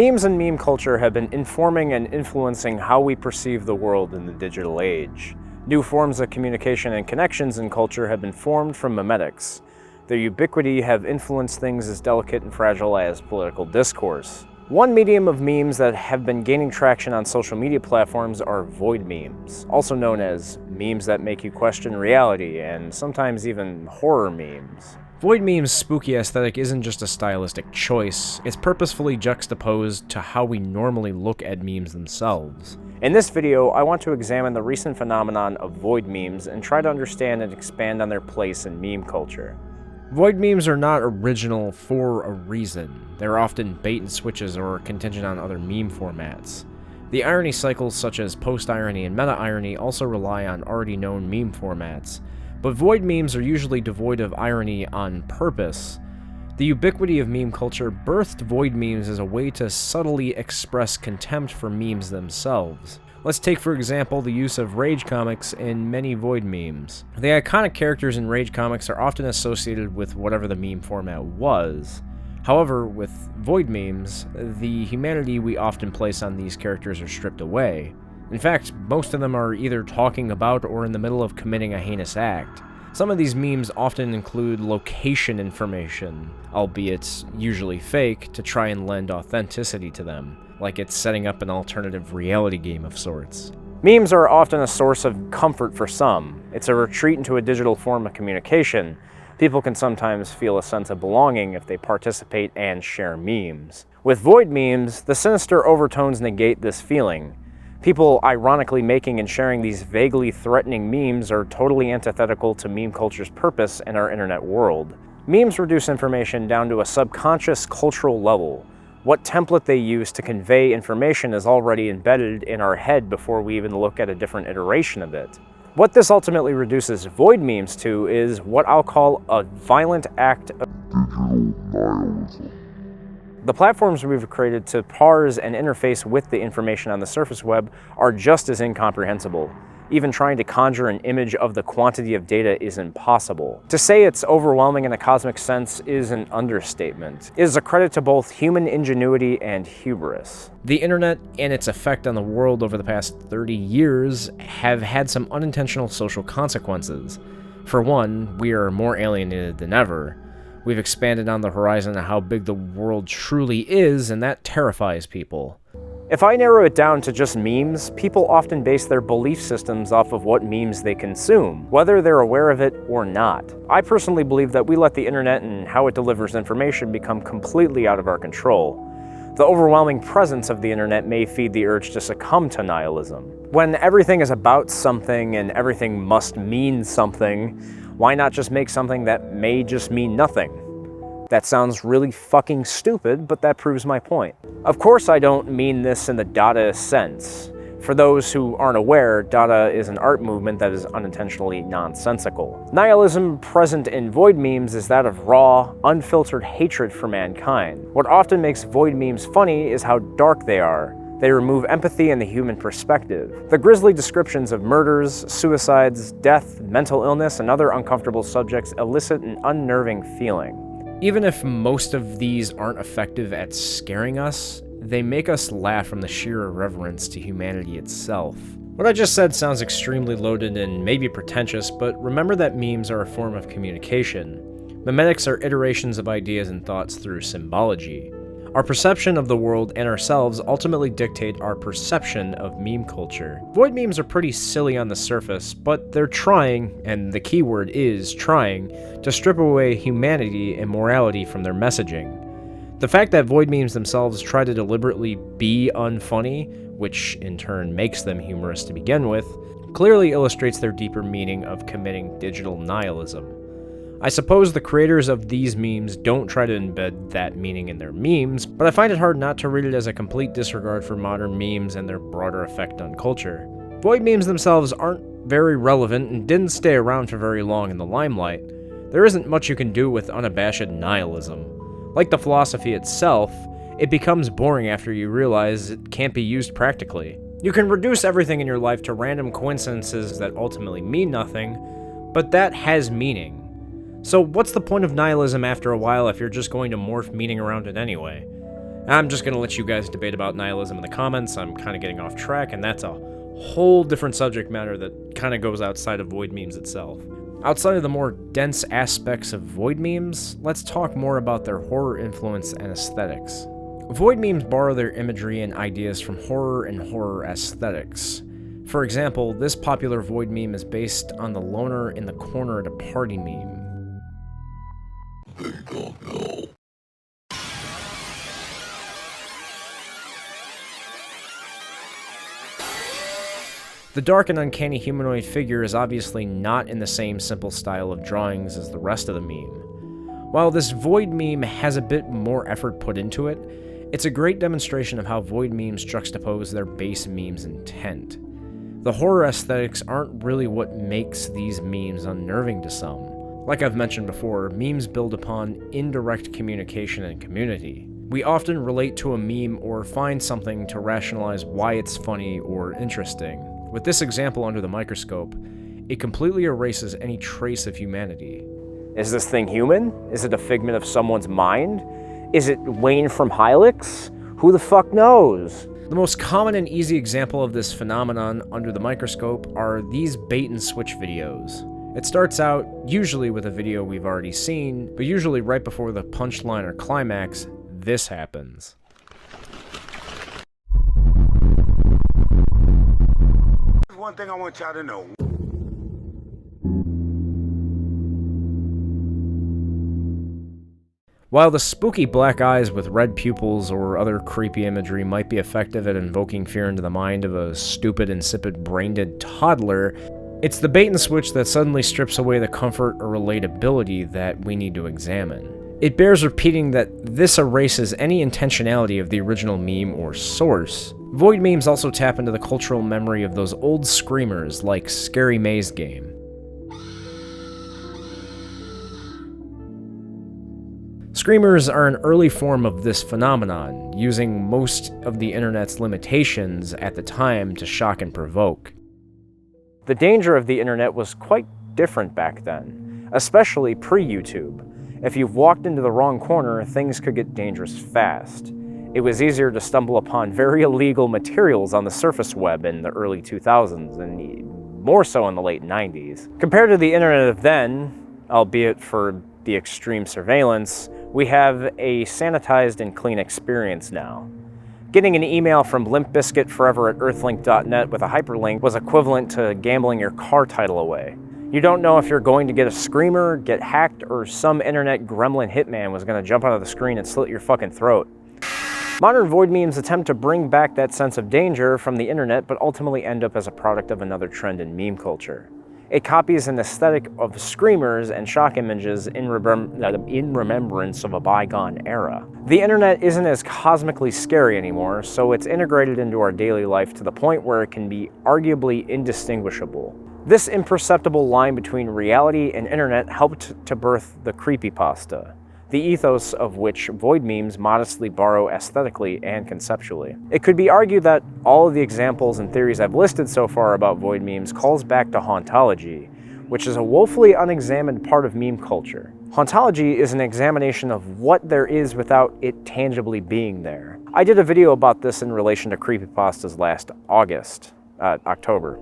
Memes and meme culture have been informing and influencing how we perceive the world in the digital age. New forms of communication and connections in culture have been formed from memetics. Their ubiquity have influenced things as delicate and fragile as political discourse. One medium of memes that have been gaining traction on social media platforms are void memes, also known as memes that make you question reality, and sometimes even horror memes. Void meme's spooky aesthetic isn't just a stylistic choice, it's purposefully juxtaposed to how we normally look at memes themselves. In this video, I want to examine the recent phenomenon of void memes and try to understand and expand on their place in meme culture. Void memes are not original for a reason. They're often bait and switches or contingent on other meme formats. The irony cycles such as post-irony and meta-irony also rely on already known meme formats, but void memes are usually devoid of irony on purpose. The ubiquity of meme culture birthed void memes as a way to subtly express contempt for memes themselves. Let's take for example the use of rage comics in many void memes. The iconic characters in rage comics are often associated with whatever the meme format was. However, with void memes, the humanity we often place on these characters are stripped away. In fact, most of them are either talking about or in the middle of committing a heinous act. Some of these memes often include location information, albeit usually fake, to try and lend authenticity to them, like it's setting up an alternative reality game of sorts. Memes are often a source of comfort for some. It's a retreat into a digital form of communication. People can sometimes feel a sense of belonging if they participate and share memes. With void memes, the sinister overtones negate this feeling. People ironically making and sharing these vaguely threatening memes are totally antithetical to meme culture's purpose in our internet world. Memes reduce information down to a subconscious cultural level. What template they use to convey information is already embedded in our head before we even look at a different iteration of it. What this ultimately reduces void memes to is what I'll call a violent act of digital nihilism. The platforms we've created to parse and interface with the information on the surface web are just as incomprehensible. Even trying to conjure an image of the quantity of data is impossible. To say it's overwhelming in a cosmic sense is an understatement. It is a credit to both human ingenuity and hubris. The internet and its effect on the world over the past 30 years have had some unintentional social consequences. For one, we are more alienated than ever. We've expanded on the horizon of how big the world truly is, and that terrifies people. If I narrow it down to just memes, people often base their belief systems off of what memes they consume, whether they're aware of it or not. I personally believe that we let the internet and how it delivers information become completely out of our control. The overwhelming presence of the internet may feed the urge to succumb to nihilism. When everything is about something and everything must mean something, why not just make something that may just mean nothing? That sounds really fucking stupid, but that proves my point. Of course I don't mean this in the Dadaist sense. For those who aren't aware, Dada is an art movement that is unintentionally nonsensical. Nihilism present in void memes is that of raw, unfiltered hatred for mankind. What often makes void memes funny is how dark they are. They remove empathy and the human perspective. The grisly descriptions of murders, suicides, death, mental illness, and other uncomfortable subjects elicit an unnerving feeling. Even if most of these aren't effective at scaring us, they make us laugh from the sheer irreverence to humanity itself. What I just said sounds extremely loaded and maybe pretentious, but remember that memes are a form of communication. Memetics are iterations of ideas and thoughts through symbology. Our perception of the world and ourselves ultimately dictate our perception of meme culture. Void memes are pretty silly on the surface, but they're trying, and the key word is trying, to strip away humanity and morality from their messaging. The fact that void memes themselves try to deliberately be unfunny, which in turn makes them humorous to begin with, clearly illustrates their deeper meaning of committing digital nihilism. I suppose the creators of these memes don't try to embed that meaning in their memes, but I find it hard not to read it as a complete disregard for modern memes and their broader effect on culture. Void memes themselves aren't very relevant and didn't stay around for very long in the limelight. There isn't much you can do with unabashed nihilism. Like the philosophy itself, it becomes boring after you realize it can't be used practically. You can reduce everything in your life to random coincidences that ultimately mean nothing, but that has meaning. So what's the point of nihilism after a while if you're just going to morph meaning around it anyway? I'm just gonna let you guys debate about nihilism in the comments. I'm kind of getting off track, and that's a whole different subject matter that kind of goes outside of void memes itself. Outside of the more dense aspects of void memes, let's talk more about their horror influence and aesthetics. Void memes borrow their imagery and ideas from horror and horror aesthetics. For example, this popular void meme is based on the loner in the corner at a party meme. They don't know. The dark and uncanny humanoid figure is obviously not in the same simple style of drawings as the rest of the meme. While this void meme has a bit more effort put into it, it's a great demonstration of how void memes juxtapose their base meme's intent. The horror aesthetics aren't really what makes these memes unnerving to some. Like I've mentioned before, memes build upon indirect communication and community. We often relate to a meme or find something to rationalize why it's funny or interesting. With this example under the microscope, it completely erases any trace of humanity. Is this thing human? Is it a figment of someone's mind? Is it Wayne from Hylix? Who the fuck knows? The most common and easy example of this phenomenon under the microscope are these bait and switch videos. It starts out usually with a video we've already seen, but usually right before the punchline or climax, this happens. One thing I want y'all to know. While the spooky black eyes with red pupils or other creepy imagery might be effective at invoking fear into the mind of a stupid, insipid, brain-dead toddler, it's the bait and switch that suddenly strips away the comfort or relatability that we need to examine. It bears repeating that this erases any intentionality of the original meme or source. Void memes also tap into the cultural memory of those old screamers like Scary Maze Game. Screamers are an early form of this phenomenon, using most of the internet's limitations at the time to shock and provoke. The danger of the internet was quite different back then, especially pre-YouTube. If you've walked into the wrong corner, things could get dangerous fast. It was easier to stumble upon very illegal materials on the surface web in the early 2000s, and more so in the late 90s. Compared to the internet of then, albeit for the extreme surveillance, we have a sanitized and clean experience now. Getting an email from Limp Bizkit Forever at earthlink.net with a hyperlink was equivalent to gambling your car title away. You don't know if you're going to get a screamer, get hacked, or some internet gremlin hitman was going to jump onto the screen and slit your fucking throat. Modern void memes attempt to bring back that sense of danger from the internet, but ultimately end up as a product of another trend in meme culture. It copies an aesthetic of screamers and shock images in remembrance of a bygone era. The internet isn't as cosmically scary anymore, so it's integrated into our daily life to the point where it can be arguably indistinguishable. This imperceptible line between reality and internet helped to birth the creepypasta, the ethos of which void memes modestly borrow aesthetically and conceptually. It could be argued that all of the examples and theories I've listed so far about void memes calls back to hauntology, which is a woefully unexamined part of meme culture. Hauntology is an examination of what there is without it tangibly being there. I did a video about this in relation to creepypastas last October.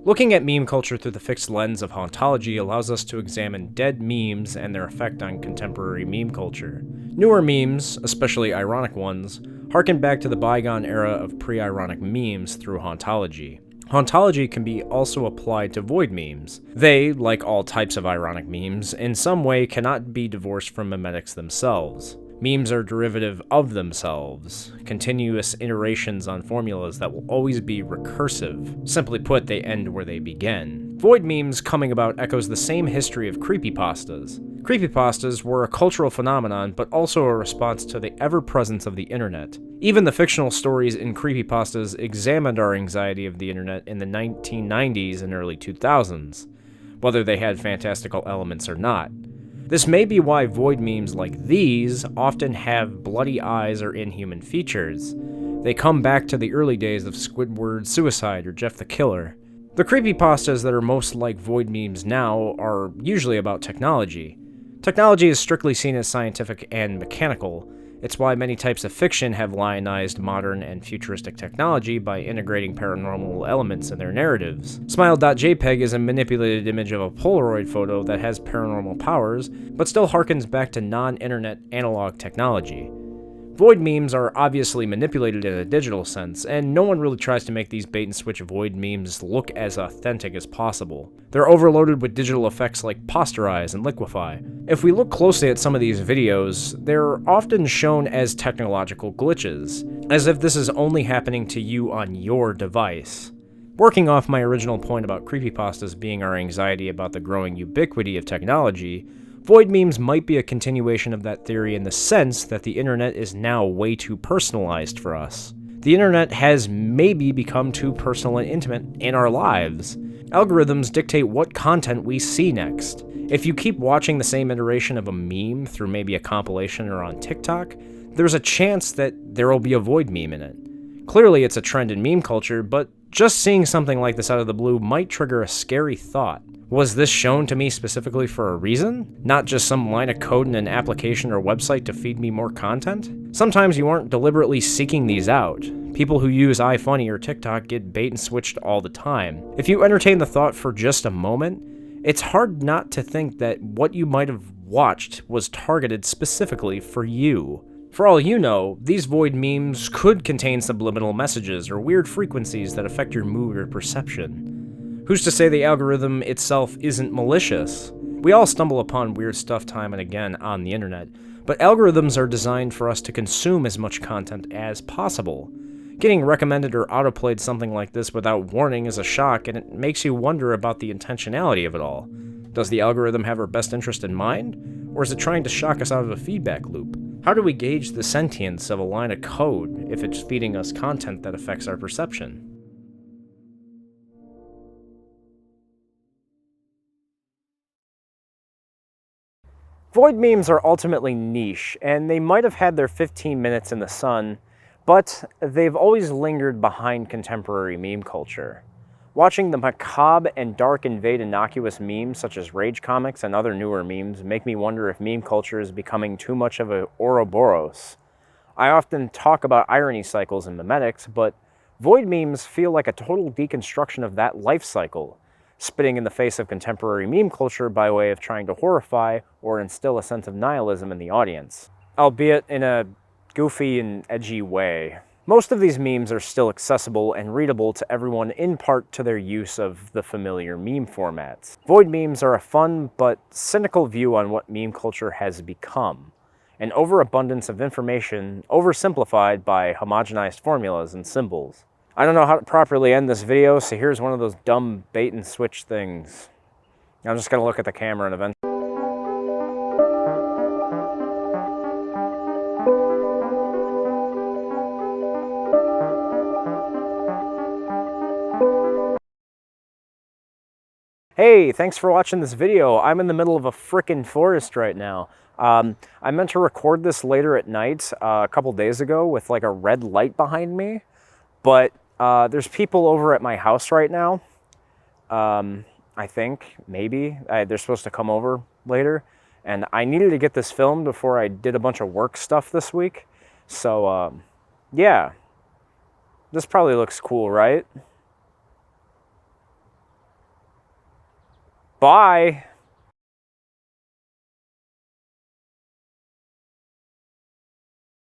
Looking at meme culture through the fixed lens of hauntology allows us to examine dead memes and their effect on contemporary meme culture. Newer memes, especially ironic ones, harken back to the bygone era of pre-ironic memes through hauntology. Hauntology can be also applied to void memes. They, like all types of ironic memes, in some way cannot be divorced from memetics themselves. Memes are derivative of themselves, continuous iterations on formulas that will always be recursive. Simply put, they end where they begin. Void memes coming about echoes the same history of creepypastas. Creepypastas were a cultural phenomenon, but also a response to the ever-presence of the internet. Even the fictional stories in creepypastas examined our anxiety of the internet in the 1990s and early 2000s, whether they had fantastical elements or not. This may be why void memes like these often have bloody eyes or inhuman features. They come back to the early days of Squidward Suicide or Jeff the Killer. The creepypastas that are most like void memes now are usually about technology. Technology is strictly seen as scientific and mechanical, It's why many types of fiction have lionized modern and futuristic technology by integrating paranormal elements in their narratives. Smile.jpg is a manipulated image of a Polaroid photo that has paranormal powers, but still harkens back to non-internet analog technology. Void memes are obviously manipulated in a digital sense, and no one really tries to make these bait-and-switch void memes look as authentic as possible. They're overloaded with digital effects like posterize and liquefy. If we look closely at some of these videos, they're often shown as technological glitches, as if this is only happening to you on your device. Working off my original point about creepypastas being our anxiety about the growing ubiquity of technology, void memes might be a continuation of that theory in the sense that the internet is now way too personalized for us. The internet has maybe become too personal and intimate in our lives. Algorithms dictate what content we see next. If you keep watching the same iteration of a meme through maybe a compilation or on TikTok, there's a chance that there will be a void meme in it. Clearly it's a trend in meme culture, but just seeing something like this out of the blue might trigger a scary thought. Was this shown to me specifically for a reason? Not just some line of code in an application or website to feed me more content? Sometimes you aren't deliberately seeking these out. People who use iFunny or TikTok get bait and switched all the time. If you entertain the thought for just a moment, it's hard not to think that what you might have watched was targeted specifically for you. For all you know, these void memes could contain subliminal messages or weird frequencies that affect your mood or perception. Who's to say the algorithm itself isn't malicious? We all stumble upon weird stuff time and again on the internet, but algorithms are designed for us to consume as much content as possible. Getting recommended or autoplayed something like this without warning is a shock, and it makes you wonder about the intentionality of it all. Does the algorithm have our best interest in mind, or is it trying to shock us out of a feedback loop? How do we gauge the sentience of a line of code if it's feeding us content that affects our perception? Void memes are ultimately niche, and they might have had their 15 minutes in the sun, but they've always lingered behind contemporary meme culture. Watching the macabre and dark invade innocuous memes such as rage comics and other newer memes make me wonder if meme culture is becoming too much of a Ouroboros. I often talk about irony cycles and memetics, but void memes feel like a total deconstruction of that life cycle, spitting in the face of contemporary meme culture by way of trying to horrify or instill a sense of nihilism in the audience, albeit in a goofy and edgy way. Most of these memes are still accessible and readable to everyone in part to their use of the familiar meme formats. Void memes are a fun but cynical view on what meme culture has become, an overabundance of information oversimplified by homogenized formulas and symbols. I don't know how to properly end this video, so here's one of those dumb bait and switch things. I'm just gonna look at the camera and eventually. Hey, thanks for watching this video. I'm in the middle of a frickin' forest right now. I meant to record this later at night a couple days ago with like a red light behind me, but there's people over at my house right now. I think, maybe. They're supposed to come over later. And I needed to get this filmed before I did a bunch of work stuff this week. So, yeah. This probably looks cool, right? Bye!